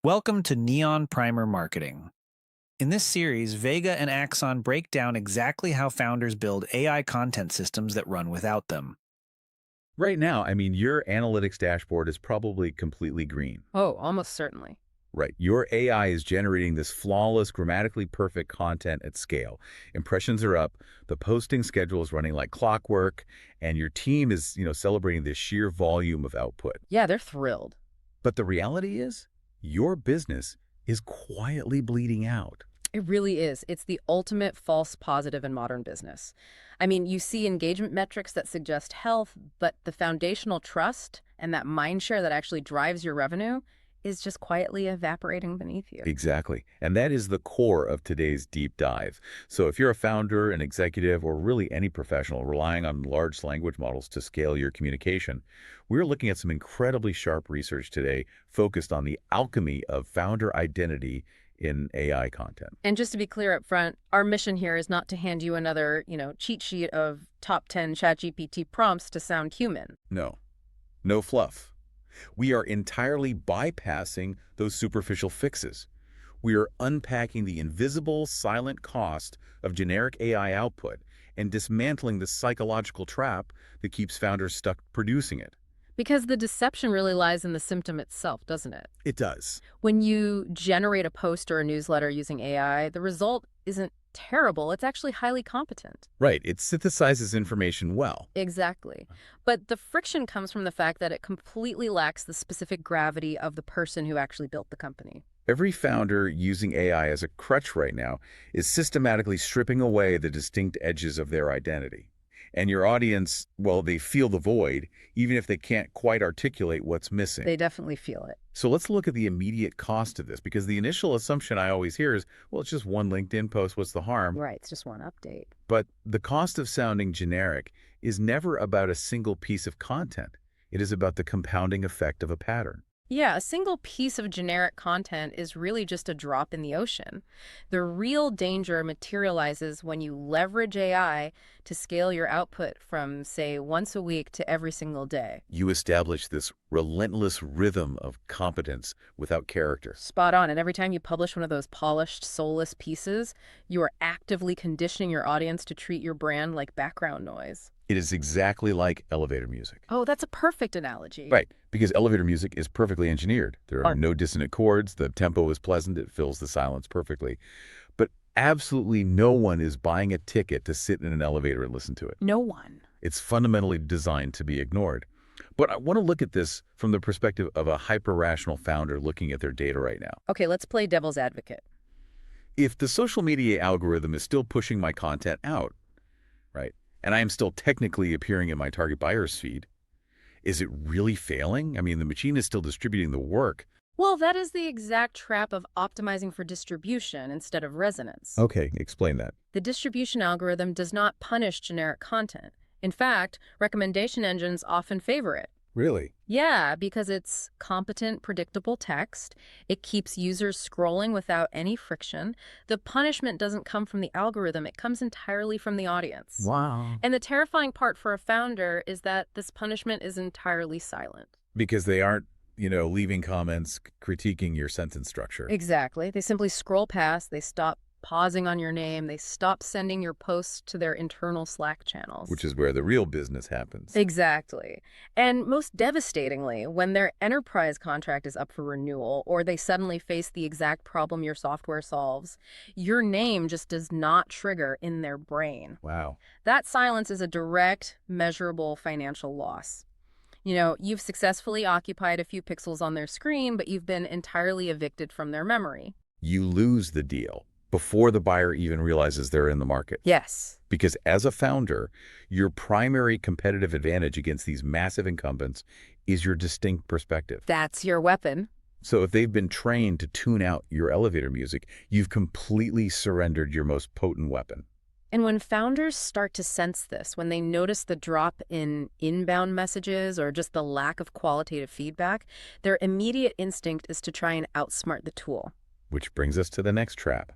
Welcome to Neon Primer Marketing. In this series, Vega and Axon break down exactly how founders build AI content systems that run without them. Right now, your analytics dashboard is probably completely green. Oh, almost certainly. Right. Your AI is generating this flawless, grammatically perfect content at scale. Impressions are up, the posting schedule is running like clockwork, and your team is, celebrating this sheer volume of output. Yeah, they're thrilled. But the reality is, your business is quietly bleeding out. It really is. It's the ultimate false positive in modern business. You see engagement metrics that suggest health, but the foundational trust and that mind share that actually drives your revenue is just quietly evaporating beneath you. Exactly. And that is the core of today's deep dive. So if you're a founder, an executive, or really any professional relying on large language models to scale your communication, we're looking at some incredibly sharp research today focused on the alchemy of founder identity in AI content. And just to be clear up front, our mission here is not to hand you another, cheat sheet of top 10 ChatGPT prompts to sound human. No, no fluff. We are entirely bypassing those superficial fixes. We are unpacking the invisible, silent cost of generic AI output and dismantling the psychological trap that keeps founders stuck producing it. Because the deception really lies in the symptom itself, doesn't it? It does. When you generate a post or a newsletter using AI, the result isn't terrible. It's actually highly competent. Right. It synthesizes information well. Exactly. But the friction comes from the fact that it completely lacks the specific gravity of the person who actually built the company. Every founder using AI as a crutch right now is systematically stripping away the distinct edges of their identity. And your audience, well, they feel the void, even if they can't quite articulate what's missing. They definitely feel it. So let's look at the immediate cost of this, because the initial assumption I always hear is, well, it's just one LinkedIn post, what's the harm? Right, it's just one update. But the cost of sounding generic is never about a single piece of content. It is about the compounding effect of a pattern. Yeah, a single piece of generic content is really just a drop in the ocean. The real danger materializes when you leverage AI to scale your output from, say, once a week to every single day. You establish this relentless rhythm of competence without character. Spot on. And every time you publish one of those polished, soulless pieces, you are actively conditioning your audience to treat your brand like background noise. It is exactly like elevator music. Oh, that's a perfect analogy. Right, because elevator music is perfectly engineered. There are no dissonant chords, the tempo is pleasant, it fills the silence perfectly. But absolutely no one is buying a ticket to sit in an elevator and listen to it. No one. It's fundamentally designed to be ignored. But I want to look at this from the perspective of a hyper-rational founder looking at their data right now. Okay, let's play devil's advocate. If the social media algorithm is still pushing my content out, right, and I am still technically appearing in my target buyer's feed, is it really failing? The machine is still distributing the work. Well, that is the exact trap of optimizing for distribution instead of resonance. Okay, explain that. The distribution algorithm does not punish generic content. In fact, recommendation engines often favor it. Really? Yeah, because it's competent, predictable text. It keeps users scrolling without any friction. The punishment doesn't come from the algorithm. It comes entirely from the audience. Wow. And the terrifying part for a founder is that this punishment is entirely silent. Because they aren't, leaving comments critiquing your sentence structure. Exactly. They simply scroll past. They stop pausing on your name. They stop sending your posts to their internal Slack channels. Which is where the real business happens. Exactly. And most devastatingly, when their enterprise contract is up for renewal or they suddenly face the exact problem your software solves, your name just does not trigger in their brain. Wow. That silence is a direct, measurable financial loss. You've successfully occupied a few pixels on their screen, but you've been entirely evicted from their memory. You lose the deal before the buyer even realizes they're in the market. Yes. Because as a founder, your primary competitive advantage against these massive incumbents is your distinct perspective. That's your weapon. So if they've been trained to tune out your elevator music, you've completely surrendered your most potent weapon. And when founders start to sense this, when they notice the drop in inbound messages or just the lack of qualitative feedback, their immediate instinct is to try and outsmart the tool. Which brings us to the next trap.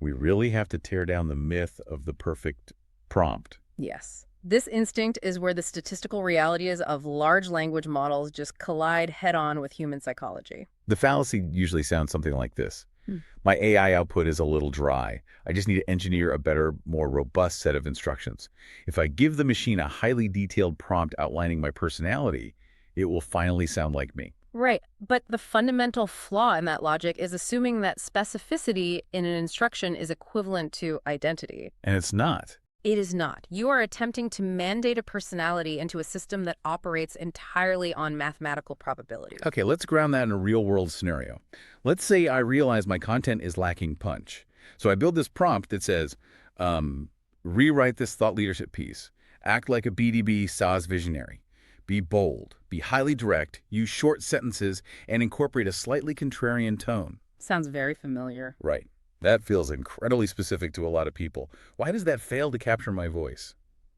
We really have to tear down the myth of the perfect prompt. Yes. This instinct is where the statistical realities of large language models just collide head-on with human psychology. The fallacy usually sounds something like this. Hmm. My AI output is a little dry. I just need to engineer a better, more robust set of instructions. If I give the machine a highly detailed prompt outlining my personality, it will finally sound like me. Right, but the fundamental flaw in that logic is assuming that specificity in an instruction is equivalent to identity. And it's not. It is not. You are attempting to mandate a personality into a system that operates entirely on mathematical probability. Okay, let's ground that in a real-world scenario. Let's say I realize my content is lacking punch. So I build this prompt that says, rewrite this thought leadership piece. Act like a BDB SaaS visionary. Be bold, be highly direct, use short sentences, and incorporate a slightly contrarian tone. Sounds very familiar. Right. That feels incredibly specific to a lot of people. Why does that fail to capture my voice?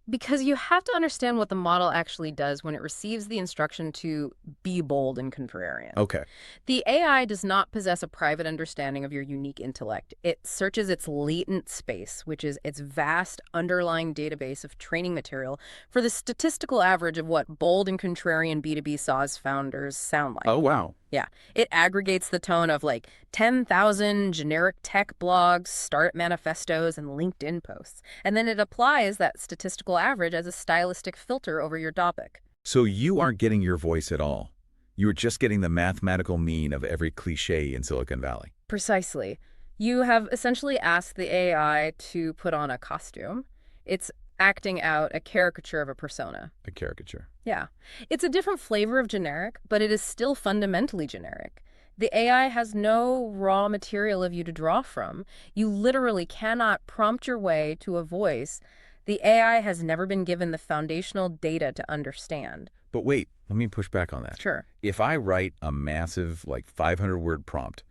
Because you have to understand what the model actually does when it receives the instruction to be bold and contrarian. Okay. The AI does not possess a private understanding of your unique intellect. It searches its latent space, which is its vast underlying database of training material, for the statistical average of what bold and contrarian B2B SaaS founders sound like. Oh, wow. Yeah. It aggregates the tone of like 10,000 generic tech blogs, startup manifestos, and LinkedIn posts. And then it applies that statistical average as a stylistic filter over your topic. So you aren't getting your voice at all. You're just getting the mathematical mean of every cliche in Silicon Valley. Precisely. You have essentially asked the AI to put on a costume. It's acting out a caricature of a persona. A caricature. Yeah. It's a different flavor of generic, but it is still fundamentally generic. The AI has no raw material of you to draw from. You literally cannot prompt your way to a voice. The AI has never been given the foundational data to understand. But wait, let me push back on that. Sure. If I write a massive, like 500-word prompt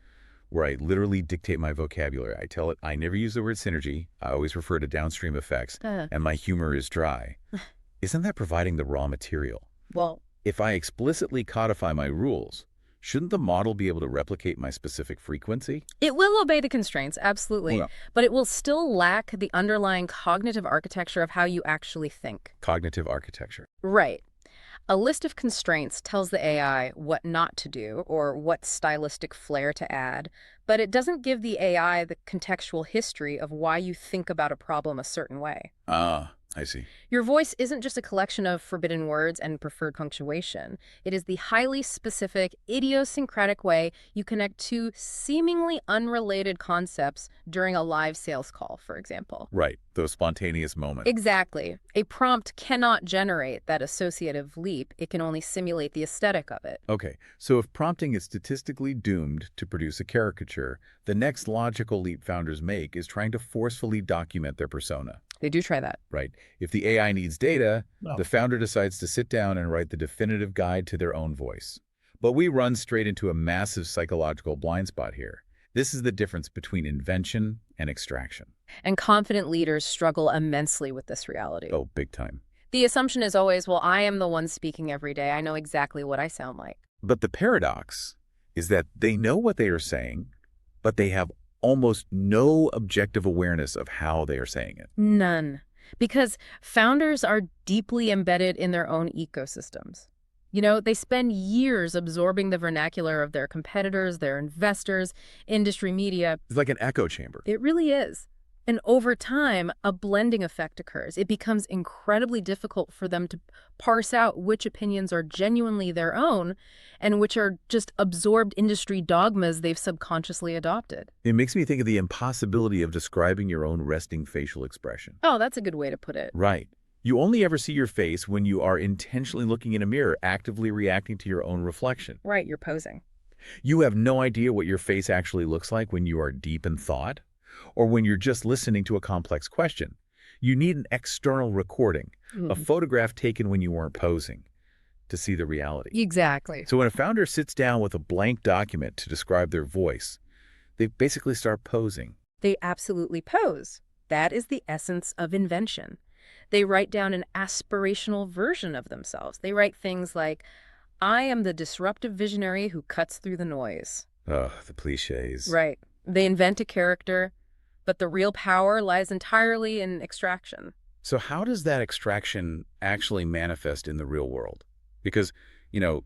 where I literally dictate my vocabulary, I tell it I never use the word synergy, I always refer to downstream effects, and my humor is dry, isn't that providing the raw material? Well, If I explicitly codify my rules, shouldn't the model be able to replicate my specific frequency? it will obey the constraints, absolutely, Well, but it will still lack the underlying cognitive architecture of how you actually think. cognitive architecture. Right. A list of constraints tells the AI what not to do or what stylistic flair to add, but it doesn't give the AI the contextual history of why you think about a problem a certain way. Ah, I see. Your voice isn't just a collection of forbidden words and preferred punctuation. It is the highly specific, idiosyncratic way you connect two seemingly unrelated concepts during a live sales call, for example. Right, those spontaneous moments. Exactly. A prompt cannot generate that associative leap. It can only simulate the aesthetic of it. Okay, so if prompting is statistically doomed to produce a caricature, the next logical leap founders make is trying to forcefully document their persona. They do try that. Right. If the AI needs data, No. the founder decides to sit down and write the definitive guide to their own voice. But we run straight into a massive psychological blind spot here. This is the difference between invention and extraction. And confident leaders struggle immensely with this reality. Oh, big time. The assumption is always, well, I am the one speaking every day. I know exactly what I sound like. But the paradox is that they know what they are saying, but they have almost no objective awareness of how they are saying it. None. Because founders are deeply embedded in their own ecosystems. You know, they spend years absorbing the vernacular of their competitors, their investors, industry media. It's like an echo chamber. It really is. And over time, a blending effect occurs. It becomes incredibly difficult for them to parse out which opinions are genuinely their own and which are just absorbed industry dogmas they've subconsciously adopted. It makes me think of the impossibility of describing your own resting facial expression. Oh, that's a good way to put it. Right. You only ever see your face when you are intentionally looking in a mirror, actively reacting to your own reflection. Right, you're posing. You have no idea what your face actually looks like when you are deep in thought or when you're just listening to a complex question. You need an external recording, a photograph taken when you weren't posing, to see the reality. Exactly. So when a founder sits down with a blank document to describe their voice, they basically start posing. They absolutely pose. That is the essence of invention. They write down an aspirational version of themselves. They write things like, I am the disruptive visionary who cuts through the noise. Ugh, the cliches. Right. They invent a character, but the real power lies entirely in extraction. So how does that extraction actually manifest in the real world? Because, you know,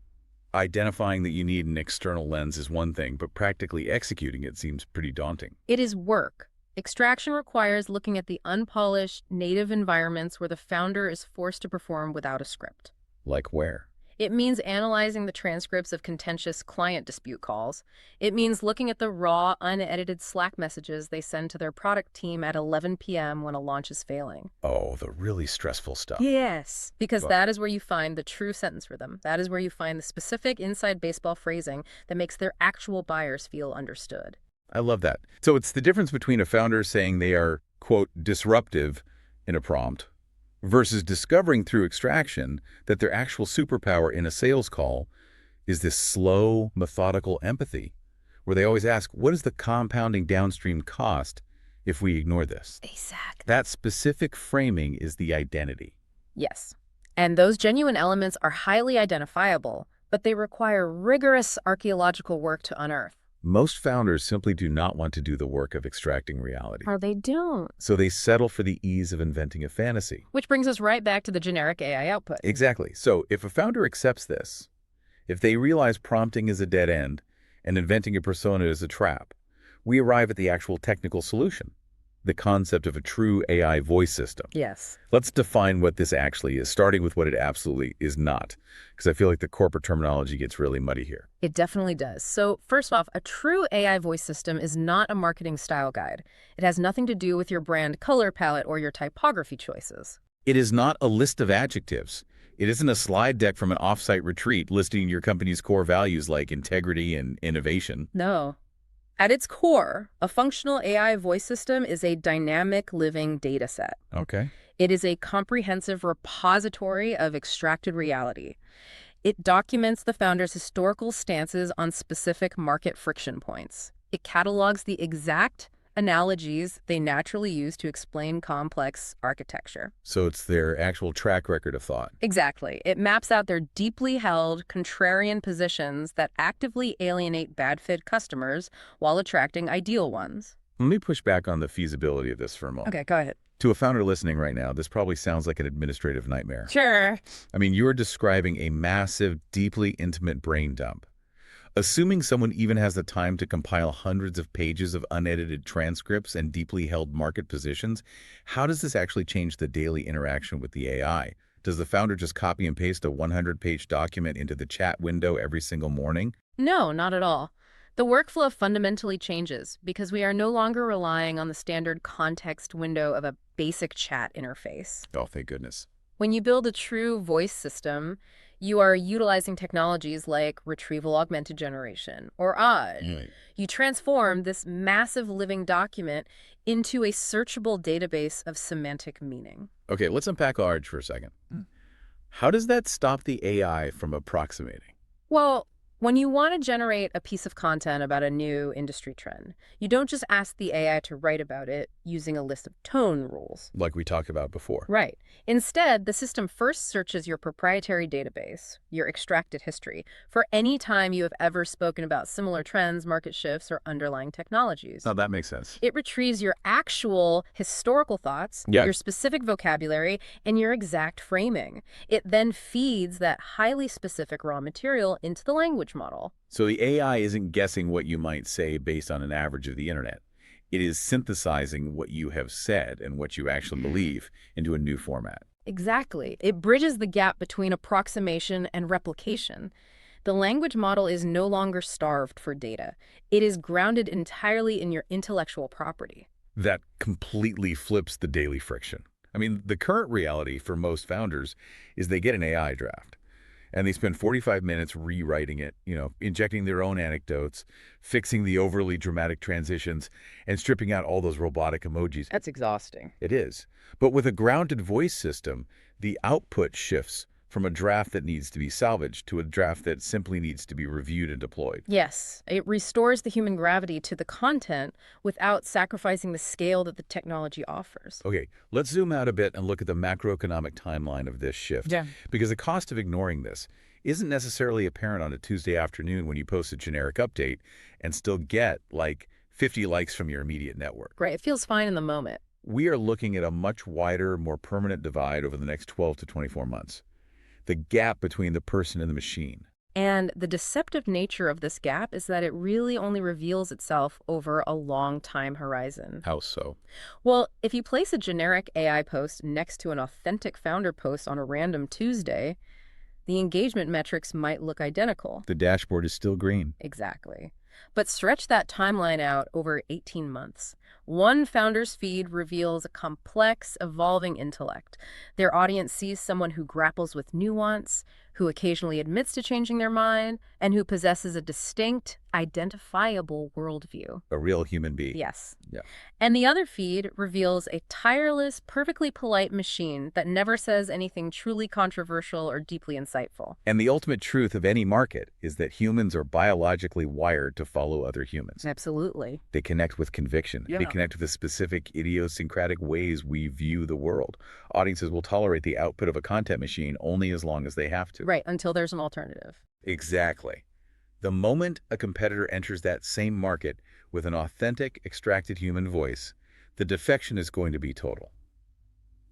identifying that you need an external lens is one thing, but practically executing it seems pretty daunting. It is work. Extraction requires looking at the unpolished, native environments where the founder is forced to perform without a script. Like where? It means analyzing the transcripts of contentious client dispute calls. It means looking at the raw, unedited Slack messages they send to their product team at 11 p.m. when a launch is failing. Oh, the really stressful stuff. Yes, because Well, that is where you find the true sentence rhythm. That is where you find the specific inside baseball phrasing that makes their actual buyers feel understood. I love that. So it's the difference between a founder saying they are, quote, disruptive in a prompt versus discovering through extraction that their actual superpower in a sales call is this slow, methodical empathy, where they always ask, what is the compounding downstream cost if we ignore this? Exactly. That specific framing is the identity. Yes. And those genuine elements are highly identifiable, but they require rigorous archaeological work to unearth. Most founders simply do not want to do the work of extracting reality. Or they don't. So they settle for the ease of inventing a fantasy. Which brings us right back to the generic AI output. Exactly. So if a founder accepts this, if they realize prompting is a dead end and inventing a persona is a trap, we arrive at the actual technical solution, the concept of a true AI voice system. Yes. Let's define what this actually is, starting with what it absolutely is not, because I feel like the corporate terminology gets really muddy here. It definitely does. So first off, a true AI voice system is not a marketing style guide. It has nothing to do with your brand color palette or your typography choices. It is not a list of adjectives. It isn't a slide deck from an offsite retreat listing your company's core values like integrity and innovation. No. At its core, a functional AI voice system is a dynamic living data set. Okay. It is a comprehensive repository of extracted reality. It documents the founder's historical stances on specific market friction points. It catalogs the exact analogies they naturally use to explain complex architecture. So it's their actual track record of thought. Exactly. It maps out their deeply held, contrarian positions that actively alienate bad fit customers while attracting ideal ones. Let me push back on the feasibility of this for a moment. Okay, go ahead. To a founder listening right now, this probably sounds like an administrative nightmare. Sure. I mean, you're describing a massive, deeply intimate brain dump. Assuming someone even has the time to compile hundreds of pages of unedited transcripts and deeply held market positions, how does this actually change the daily interaction with the AI? Does the founder just copy and paste a 100-page document into the chat window every single morning? No, not at all. The workflow fundamentally changes because we are no longer relying on the standard context window of a basic chat interface. Oh, thank goodness. When you build a true voice system, you are utilizing technologies like retrieval augmented generation, or Odd. Right. You transform this massive living document into a searchable database of semantic meaning. Okay, let's unpack ARG for a second. How does that stop the AI from approximating? Well, when you want to generate a piece of content about a new industry trend, you don't just ask the AI to write about it using a list of tone rules. Like we talked about before. Right. Instead, the system first searches your proprietary database, your extracted history, for any time you have ever spoken about similar trends, market shifts, or underlying technologies. Now that makes sense. It retrieves your actual historical thoughts, Yeah. your specific vocabulary, and your exact framing. It then feeds that highly specific raw material into the language model. So the AI isn't guessing what you might say based on an average of the internet. It is synthesizing what you have said and what you actually believe into a new format. Exactly. It bridges the gap between approximation and replication. The language model is no longer starved for data. It is grounded entirely in your intellectual property. That completely flips the daily friction. I mean, the current reality for most founders is they get an AI draft. And they spend 45 minutes rewriting it, injecting their own anecdotes, fixing the overly dramatic transitions, and stripping out all those robotic emojis. That's exhausting. It is. But with a grounded voice system, the output shifts from a draft that needs to be salvaged to a draft that simply needs to be reviewed and deployed. Yes, it restores the human gravity to the content without sacrificing the scale that the technology offers. Okay, let's zoom out a bit and look at the macroeconomic timeline of this shift. Yeah. Because the cost of ignoring this isn't necessarily apparent on a Tuesday afternoon when you post a generic update and still get, like, 50 likes from your immediate network. Right, it feels fine in the moment. We are looking at a much wider, more permanent divide over the next 12 to 24 months. The gap between the person and the machine. And the deceptive nature of this gap is that it really only reveals itself over a long time horizon. How so? Well, if you place a generic AI post next to an authentic founder post on a random Tuesday, the engagement metrics might look identical. The dashboard is still green. Exactly. But stretch that timeline out over 18 months. One founder's feed reveals a complex, evolving intellect. Their audience sees someone who grapples with nuance, who occasionally admits to changing their mind, and who possesses a distinct, identifiable worldview. A real human being. Yes. Yeah. And the other feed reveals a tireless, perfectly polite machine that never says anything truly controversial or deeply insightful. And the ultimate truth of any market is that humans are biologically wired to follow other humans. Absolutely. They connect with conviction. Yeah. They connect with the specific idiosyncratic ways we view the world. Audiences will tolerate the output of a content machine only as long as they have to. Right, until there's an alternative. Exactly. The moment a competitor enters that same market with an authentic, extracted human voice, the defection is going to be total.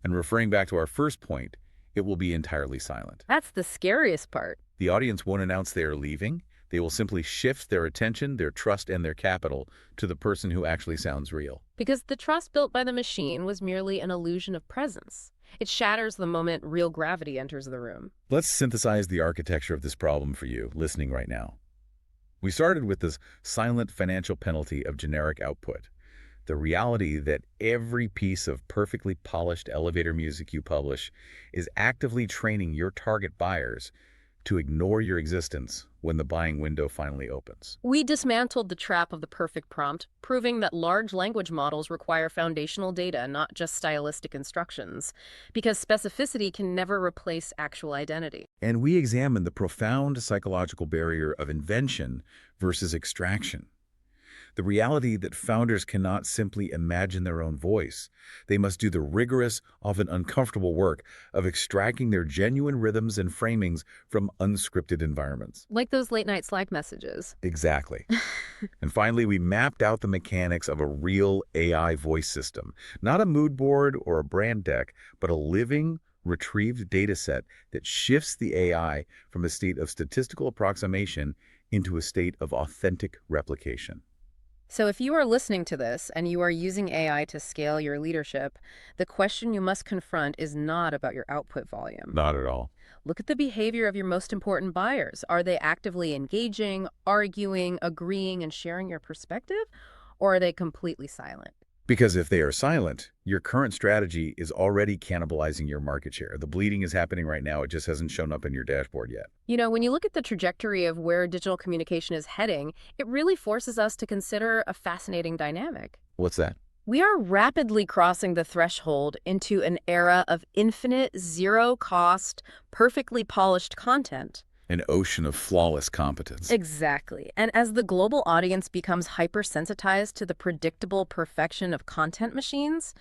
And referring back to our first point, it will be entirely silent. That's the scariest part. The audience won't announce they are leaving. They will simply shift their attention, their trust, and their capital to the person who actually sounds real. Because the trust built by the machine was merely an illusion of presence. It shatters the moment real gravity enters the room. Let's synthesize the architecture of this problem for you, listening right now. We started with this silent financial penalty of generic output. The reality that every piece of perfectly polished elevator music you publish is actively training your target buyers to ignore your existence when the buying window finally opens. We dismantled the trap of the perfect prompt, proving that large language models require foundational data, not just stylistic instructions, because specificity can never replace actual identity. And we examined the profound psychological barrier of invention versus extraction. The reality that founders cannot simply imagine their own voice. They must do the rigorous, often uncomfortable work of extracting their genuine rhythms and framings from unscripted environments. Like those late-night Slack messages. Exactly. And finally, we mapped out the mechanics of a real AI voice system. Not a mood board or a brand deck, but a living, retrieved data set that shifts the AI from a state of statistical approximation into a state of authentic replication. So if you are listening to this and you are using AI to scale your leadership, the question you must confront is not about your output volume. Not at all. Look at the behavior of your most important buyers. Are they actively engaging, arguing, agreeing, and sharing your perspective? Or are they completely silent? Because if they are silent, your current strategy is already cannibalizing your market share. The bleeding is happening right now. It just hasn't shown up in your dashboard yet. You know, when you look at the trajectory of where digital communication is heading, it really forces us to consider a fascinating dynamic. What's that? We are rapidly crossing the threshold into an era of infinite, zero-cost, perfectly polished content. An ocean of flawless competence. Exactly. And as the global audience becomes hypersensitized to the predictable perfection of content machines,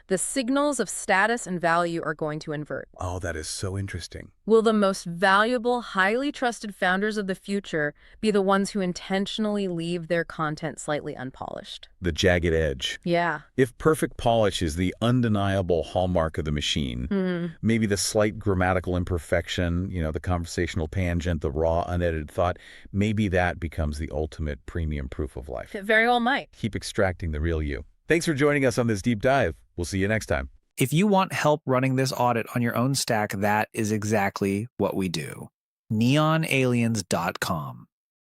the signals of status and value are going to invert. Oh, that is so interesting. Will the most valuable, highly trusted founders of the future be the ones who intentionally leave their content slightly unpolished? The jagged edge. Yeah. If perfect polish is the undeniable hallmark of the machine, maybe the slight grammatical imperfection, the conversational tangent, the raw, unedited thought, maybe that becomes the ultimate premium proof of life. It very well might. Keep extracting the real you. Thanks for joining us on this deep dive. We'll see you next time. If you want help running this audit on your own stack, that is exactly what we do. neonaliens.com.